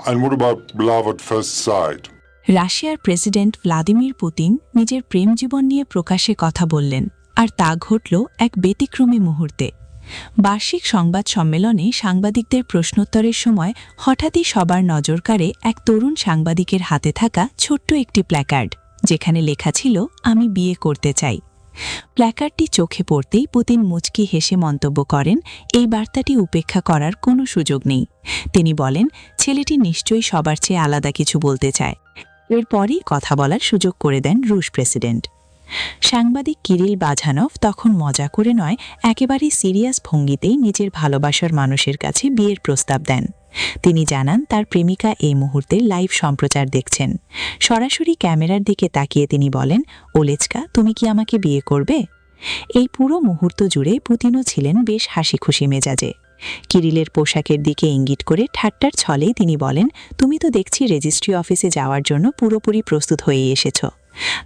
And what about love at first sight? রাশিয়ার president Vladimir Putin নিজের প্রেম জীবন নিয়ে প্রকাশ্যে কথা বললেন, আর তা ঘটল এক ব্যতিক্রমী মুহূর্তে। বার্ষিক সংবাদ সম্মেলনে সাংবাদিকদের প্রশ্নোত্তরের সময় হঠাৎই সবার নজর কাড়ে এক তরুণ সাংবাদিকের হাতে থাকা ছোট্ট একটি প্ল্যাকার্ড, যেখানে লেখা ছিল, আমি বিয়ে করতে চাই। প্ল্যাকার্ডটি চোখে পড়তেই পুতিন মুচকি হেসে মন্তব্য করেন, এই বার্তাটি উপেক্ষা করার কোনো সুযোগ নেই। তিনি বলেন, ছেলেটি নিশ্চয়ই সবার চেয়ে আলাদা কিছু বলতে চায়। এরপরই কথা বলার সুযোগ করে দেন রুশ প্রেসিডেন্ট। সাংবাদিক কিরিল বাঝানভ তখন মজা করে নয়, একেবারেই সিরিয়াস ভঙ্গিতেই নিজের ভালোবাসার মানুষের কাছে বিয়ের প্রস্তাব দেন। তিনি জানান, তার প্রেমিকা এই মুহূর্তে লাইভ সম্প্রচার দেখছেন। সরাসরি ক্যামেরার দিকে তাকিয়ে তিনি বলেন, ওলেচকা, তুমি কি আমাকে বিয়ে করবে? এই পুরো মুহূর্ত জুড়ে পুতিনও ছিলেন বেশ হাসিখুশি মেজাজে। কিরিলের পোশাকের দিকে ইঙ্গিত করে ঠাট্টার ছলেই তিনি বলেন, তুমি তো দেখছি রেজিস্ট্রি অফিসে যাওয়ার জন্য পুরোপুরি প্রস্তুত হয়ে এসেছ।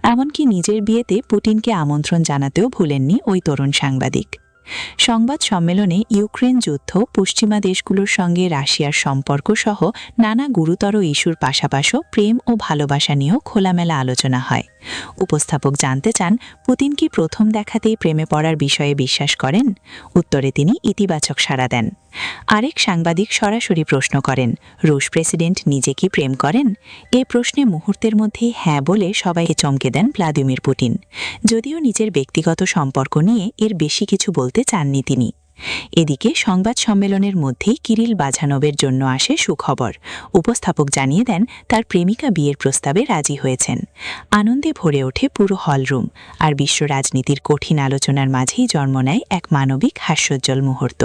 এমনকি নিজের বিয়েতে পুতিনকে আমন্ত্রণ জানাতেও ভুলেননি ওই তরুণ সাংবাদিক। সংবাদ সম্মেলনে ইউক্রেন যুদ্ধ, পশ্চিমা দেশগুলোর সঙ্গে রাশিয়ার সম্পর্ক সহ নানা গুরুতর ইস্যুর পাশাপাশি প্রেম ও ভালোবাসা নিয়েও খোলামেলা আলোচনা হয়। উপস্থাপক জানতে চান, পুতিন কি প্রথম দেখাতেই প্রেমে পড়ার বিষয়ে বিশ্বাস করেন? উত্তরে তিনি ইতিবাচক সাড়া দেন। আরেক সাংবাদিক সরাসরি প্রশ্ন করেন, রুশ প্রেসিডেন্ট নিজে কি প্রেম করেন? এ প্রশ্নে মুহূর্তের মধ্যেই হ্যাঁ বলে সবাইকে চমকে দেন ভ্লাদিমির পুতিন। যদিও নিজের ব্যক্তিগত সম্পর্ক নিয়ে এর বেশি কিছু বলতে চাননি তিনি। এদিকে সংবাদ সম্মেলনের মধ্যেই কিরিল বাঝানভের জন্য আসে সুখবর। উপস্থাপক জানিয়ে দেন, তার প্রেমিকা বিয়ের প্রস্তাবে রাজি হয়েছেন। আনন্দে ভরে ওঠে পুরো হলরুম, আর বিশ্ব রাজনীতির কঠিন আলোচনার মাঝেই জন্ম নেয় এক মানবিক হাস্যোজ্জ্বল মুহূর্ত।